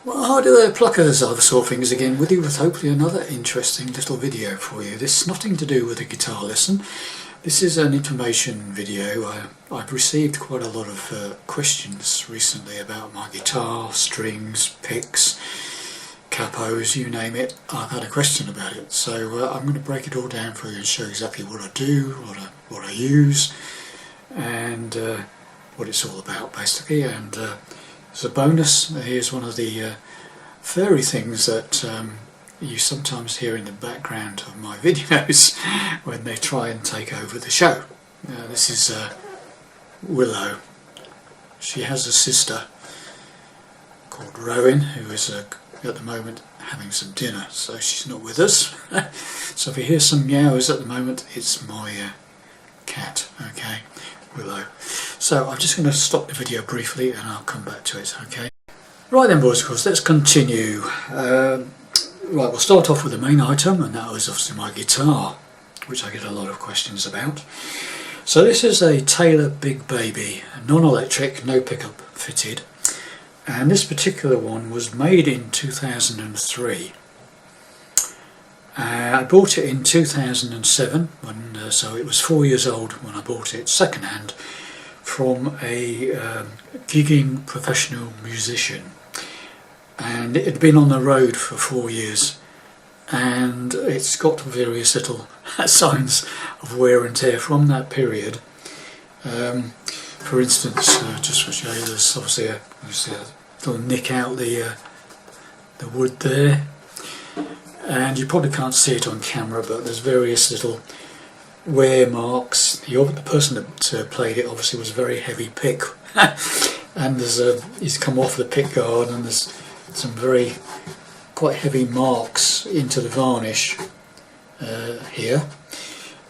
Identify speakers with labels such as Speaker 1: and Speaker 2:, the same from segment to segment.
Speaker 1: Well, hi there pluckers, Ivor saw things again with you with hopefully another interesting little video for you. This is nothing to do with a guitar lesson. This is an information video. I've received quite a lot of questions recently about my guitar, strings, picks, capos, you name it. I've had a question about it, so I'm going to break it all down for you and show exactly what I do, what I use, and what it's all about basically. And as a bonus, here's one of the furry things that you sometimes hear in the background of my videos when they try and take over the show. This is Willow. She has a sister called Rowan, who is at the moment having some dinner, so she's not with us. So if you hear some meows at the moment, it's my cat, okay, Willow. So I'm just going to stop the video briefly and I'll come back to it, okay? Right then boys, of course, let's continue. Right, we'll start off with the main item, and that was obviously my guitar, which I get a lot of questions about. So this is a Taylor Big Baby, non-electric, no pickup fitted, and this particular one was made in 2003. I bought it in 2007, so it was 4 years old when I bought it second hand from a gigging professional musician, and it had been on the road for 4 years, and it's got various little signs of wear and tear from that period. For instance, just to show you, there's obviously a little nick out the wood there, and you probably can't see it on camera, but there's various little wear marks. The person that played it obviously was a very heavy pick, and he's come off the pick guard, and there's some quite heavy marks into the varnish here,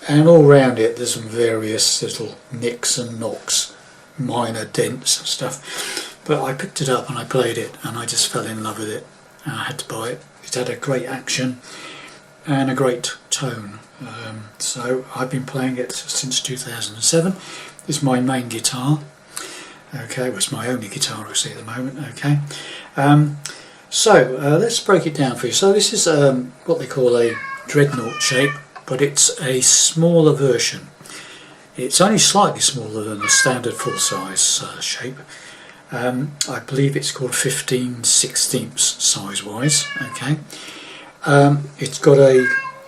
Speaker 1: and all round it there's some various little nicks and knocks, minor dents and stuff. But I picked it up and I played it, and I just fell in love with it, and I had to buy it. It had a great action and a great tone. So I've been playing it since 2007. It's my main guitar. Okay, well, it's my only guitar actually at the moment. Okay, so let's break it down for you. So this is what they call a dreadnought shape, but it's a smaller version. It's only slightly smaller than the standard full-size shape. I believe it's called 15/16 size-wise. Okay, it's got a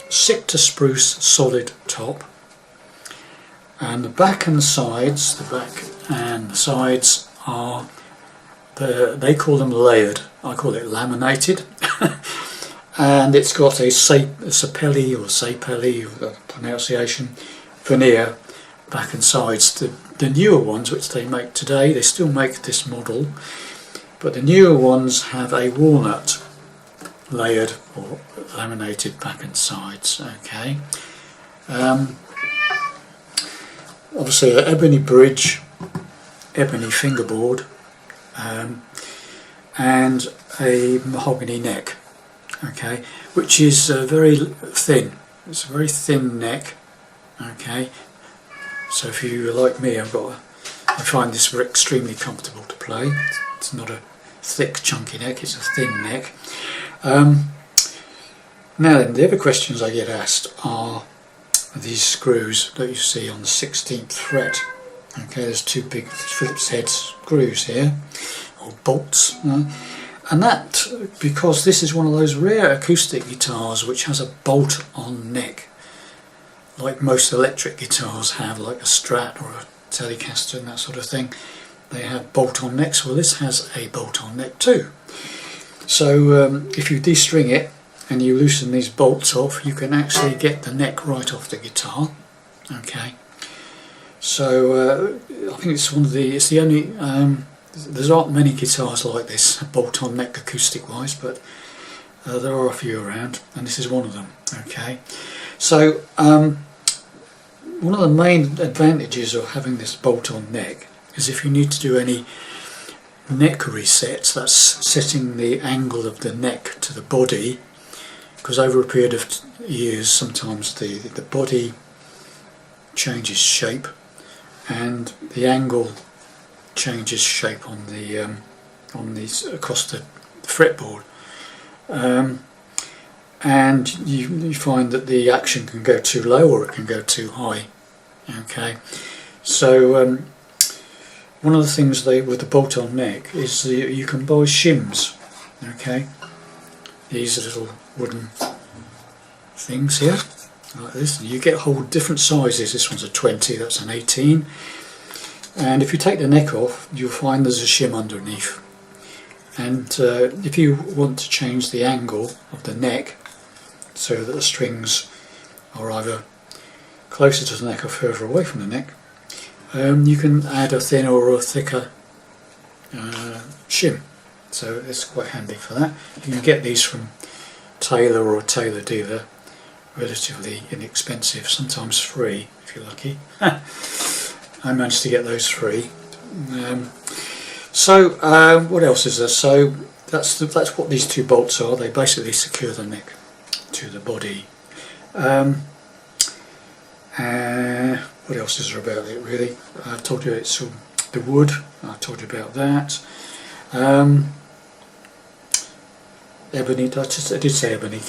Speaker 1: sick to spruce solid top, and the back and the sides, are they call them layered. I call it laminated. And it's got a sapelli or sapelli pronunciation veneer back and sides. The newer ones, which they make today, they still make this model, but the newer ones have a walnut layered or laminated back and sides. Okay, obviously an ebony bridge, ebony fingerboard, and a mahogany neck. Okay, which is very thin. It's a very thin neck. Okay, so if you like me, I find this extremely comfortable to play. It's not a thick chunky neck, it's a thin neck. Now then, the other questions I get asked are these screws that you see on the 16th fret. Okay, there's two big Phillips head screws here, or bolts, and that because this is one of those rare acoustic guitars which has a bolt on neck, like most electric guitars have, like a Strat or a Telecaster and that sort of thing. They have bolt on necks. Well, this has a bolt on neck too. So if you de-string it and you loosen these bolts off, you can actually get the neck right off the guitar. Okay, so I think it's the only, there aren't many guitars like this, bolt on neck acoustic wise, but there are a few around, and this is one of them. Okay, so one of the main advantages of having this bolt on neck is if you need to do any neck resets, that's setting the angle of the neck to the body, because over a period of years sometimes the body changes shape and the angle changes shape on these across the fretboard. And you find that the action can go too low or it can go too high. Okay, so one of the things with the bolt-on neck is that you can buy shims. Okay, these little wooden things here, like this. And you get whole different sizes. This one's a 20, that's an 18. And if you take the neck off, you'll find there's a shim underneath. And if you want to change the angle of the neck so that the strings are either closer to the neck or further away from the neck, you can add a thinner or a thicker shim. So it's quite handy for that. You can get these from tailor or a tailor dealer, relatively inexpensive, sometimes free if you're lucky. I managed to get those free. What else is there? So that's what these two bolts are. They basically secure the neck to the body. What else is there about it really? I told you it's the wood. I told you about that. Ebony. I did say ebony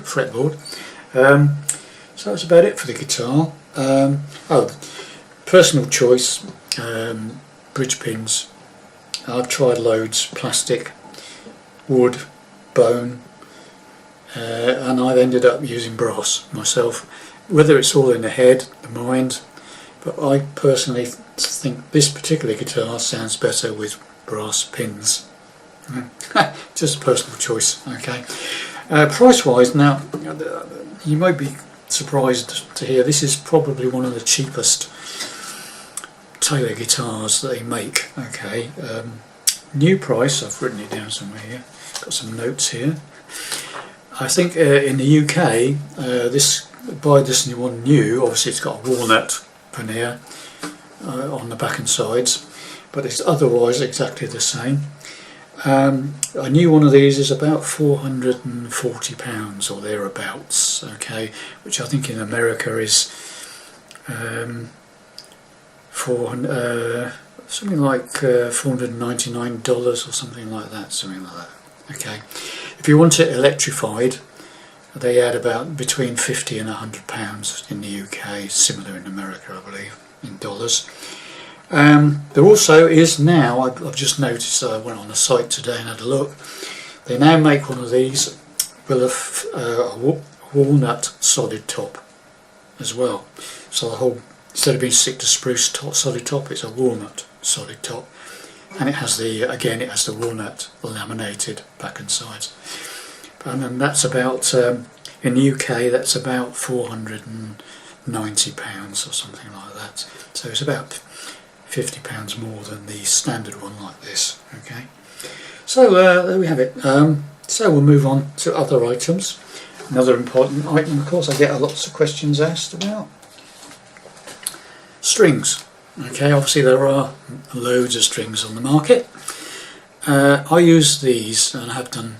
Speaker 1: fretboard. So that's about it for the guitar. Personal choice. Bridge pins. I've tried loads, plastic, wood, bone, and I've ended up using brass myself, whether it's all in the head, the mind, but I personally think this particular guitar sounds better with brass pins. Just personal choice. Okay. Price wise, now you might be surprised to hear this is probably one of the cheapest Taylor guitars that they make. Okay, new price, I've written it down somewhere here, got some notes here. I think in the UK, buy this one new, obviously it's got a walnut veneer on the back and sides, but it's otherwise exactly the same. A new one of these is about £440 or thereabouts, okay, which I think in America is something like $499 or something like that, okay. If you want it electrified, they add about between £50 and £100 in the UK, similar in America I believe, in dollars. There also is now, I've just noticed, I went on the site today and had a look, they now make one of these with a walnut solid top as well. So the whole, instead of being stick to spruce solid top, it's a walnut solid top, and it has the walnut laminated back and sides. And then that's about in the UK that's about £490 or something like that. So it's about £50 more than the standard one like this. Okay, so there we have it. So we'll move on to other items. Another important item, of course, I get lots of questions asked about strings. Okay, obviously there are loads of strings on the market. I use these, and I have done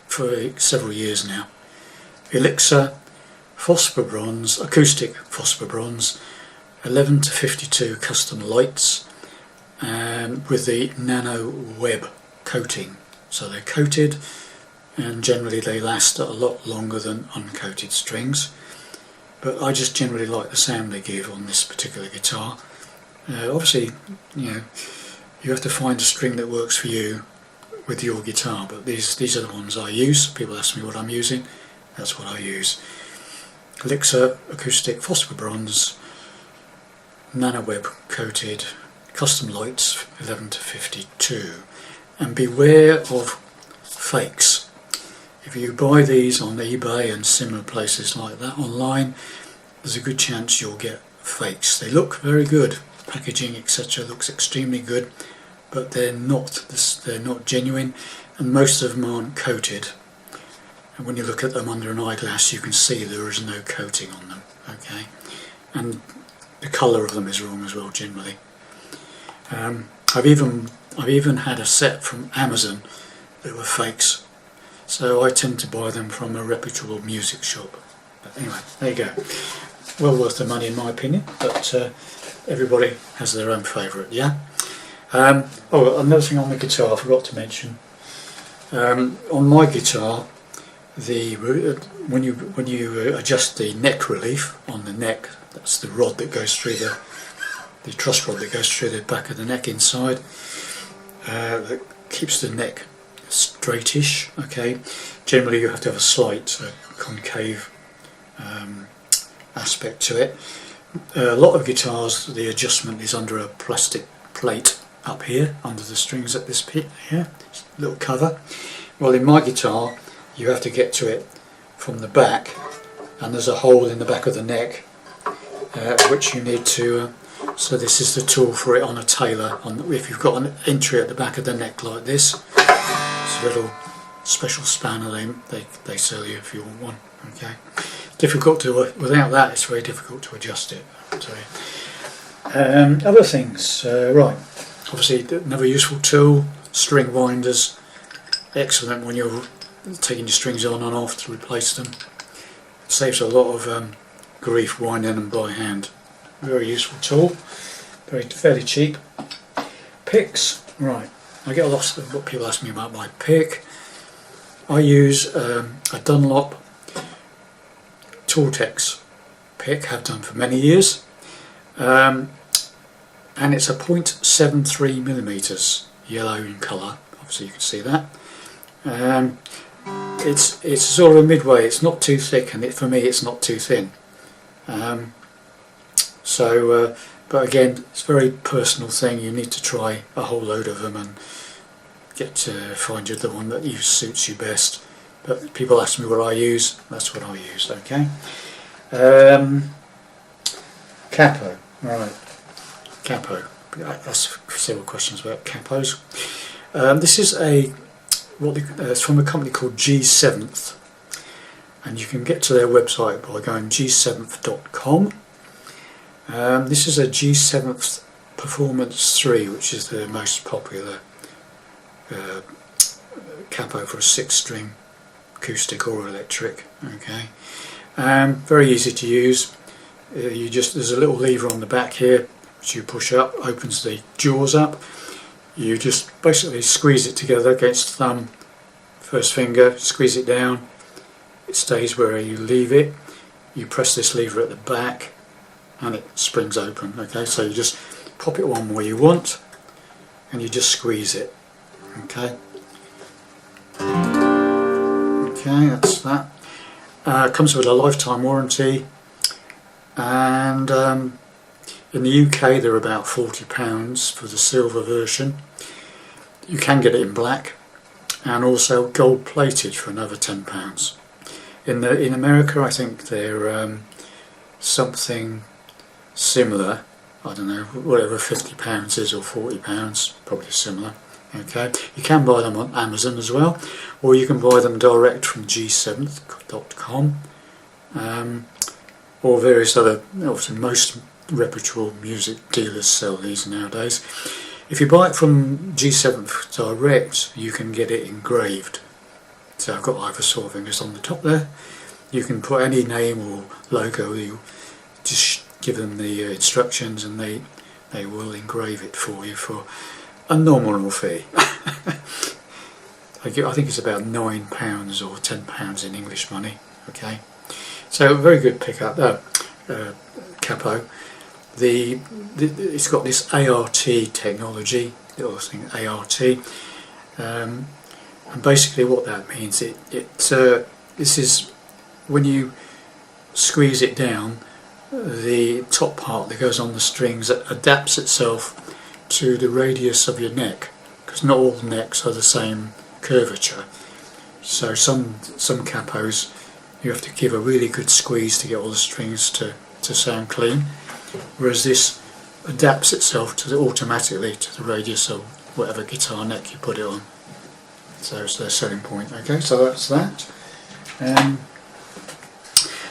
Speaker 1: for several years now. Elixir phosphor bronze, acoustic phosphor bronze, 11 to 52 custom lights, with the nano web coating. So they're coated, and generally they last a lot longer than uncoated strings. But I just generally like the sound they give on this particular guitar. Obviously, you have to find a string that works for you with your guitar, but these are the ones I use. People ask me what I'm using, that's what I use. Elixir acoustic phosphor bronze, nano web coated, custom lights, 11 to 52. And beware of fakes. If you buy these on eBay and similar places like that online, there's a good chance you'll get fakes. They look very good, packaging etc. looks extremely good, but they're not genuine, and most of them aren't coated. And when you look at them under an eyeglass, you can see there is no coating on them. Okay, and the colour of them is wrong as well generally. I've even had a set from Amazon that were fakes, so I tend to buy them from a reputable music shop. But anyway, there you go. Well worth the money in my opinion, but everybody has their own favourite, yeah? Oh, another thing on the guitar I forgot to mention. On my guitar, when you adjust the neck relief on the neck, that's the rod that goes through the truss rod that goes through the back of the neck inside, that keeps the neck straightish. Okay, generally you have to have a slight concave aspect to it. A lot of guitars, the adjustment is under a plastic plate up here under the strings at this bit here, little cover. Well, in my guitar you have to get to it from the back, and there's a hole in the back of the neck which you need to so this is the tool for it on a tailor. If you've got an entry at the back of the neck like this, it's a little special spanner they sell you if you want one. Okay, difficult to without that it's very difficult to adjust it. So, other things, right, obviously another useful tool, string winders, excellent when you're taking your strings on and off to replace them. It saves a lot of grief winding them by hand. Very useful tool, fairly cheap. Picks, right, I get a lot of what people ask me about my pick. I use a Dunlop Tortex pick, have done for many years, and it's a 0.73mm yellow in colour, obviously you can see that. It's sort of a midway, it's not too thick, and for me it's not too thin. But again, it's a very personal thing. You need to try a whole load of them and get to find you the one that suits you best. But people ask me what I use, that's what I use. Okay. Capo, right. Capo. That's several questions about capos. This is it's from a company called G7th, and you can get to their website by going g7th.com. This is a G7th Performance 3, which is the most popular capo for a 6-string acoustic or electric. Okay, very easy to use. There's a little lever on the back here which you push up, opens the jaws up. You just basically squeeze it together against the thumb, first finger, squeeze it down. It stays where you leave it. You press this lever at the back and it springs open. Okay, so you just pop it one where you want and you just squeeze it. Okay, that's that. Comes with a lifetime warranty, and in the UK they're about £40 for the silver version. You can get it in black, and also gold plated for another £10. In America I think they're something similar, I don't know, whatever £50 is or £40, probably similar. Okay, you can buy them on Amazon as well, or you can buy them direct from g7th.com, or various other, obviously most reputable music dealers sell these nowadays. If you buy it from G7th direct, you can get it engraved. So I've got Ivor fingers on the top there. You can put any name or logo, you just give them the instructions and they will engrave it for you for a nominal fee. I think it's about £9 or £10 in English money. Okay, so a very good pickup. Capo. It's got this ART technology, little thing ART, and basically what that means, this is when you squeeze it down, the top part that goes on the strings adapts itself to the radius of your neck, because not all necks are the same curvature. So some capos you have to give a really good squeeze to get all the strings to sound clean, whereas this adapts itself automatically to the radius of whatever guitar neck you put it on. So it's their selling point. Okay, so that's that.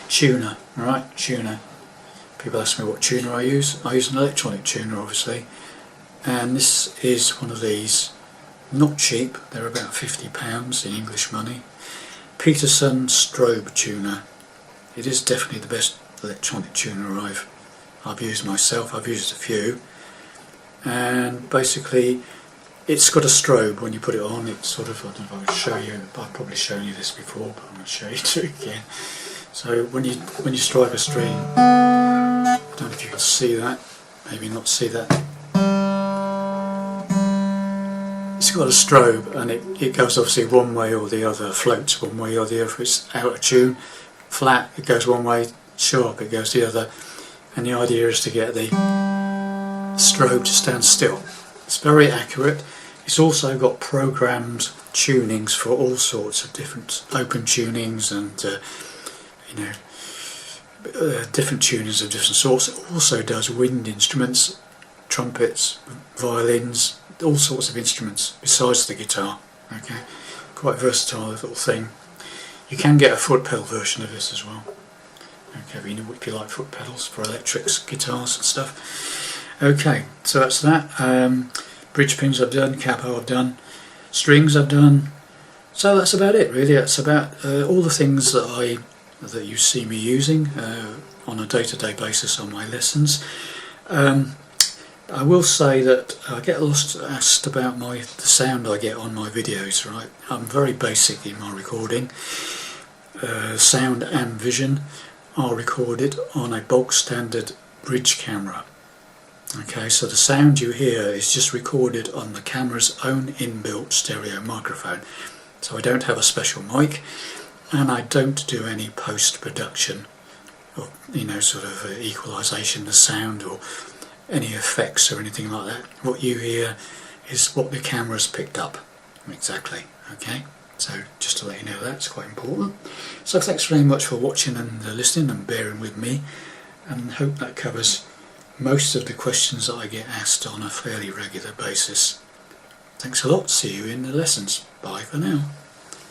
Speaker 1: Tuner, right? Tuner. People ask me what tuner I use. I use an electronic tuner, obviously. And this is one of these, not cheap, they're about £50 in English money. Peterson strobe tuner. It is definitely the best electronic tuner I've used myself. I've used a few, and basically it's got a strobe when you put it on. It's sort of, I don't know if I can show you, I've probably shown you this before, but I'm going to show you it again. So when you strike a string, I don't know if you can see that, maybe not see that. It's got a strobe, and it goes obviously one way or the other, floats one way or the other. If it's out of tune, flat, it goes one way, sharp, it goes the other. And the idea is to get the strobe to stand still. It's very accurate. It's also got programmed tunings for all sorts of different open tunings and different tunings of different sorts. It also does wind instruments, trumpets, violins, all sorts of instruments besides the guitar. Okay, quite versatile little thing. You can get a foot pedal version of this as well. Okay, if you like foot pedals for electrics, guitars and stuff. Okay, so that's that. Bridge pins I've done, capo I've done, strings I've done. So that's about it really. That's about all the things that you see me using on a day-to-day basis on my lessons. I will say that I get asked about the sound I get on my videos. Right, I'm very basic in my recording. Sound and vision are recorded on a bog standard bridge camera. Okay, so the sound you hear is just recorded on the camera's own inbuilt stereo microphone. So I don't have a special mic, and I don't do any post-production or sort of equalisation of sound or any effects or anything like that. What you hear is what the camera's picked up exactly. Okay, so just to let you know, that's quite important. So thanks very much for watching and listening and bearing with me, and hope that covers most of the questions that I get asked on a fairly regular basis. Thanks a lot, see you in the lessons. Bye for now.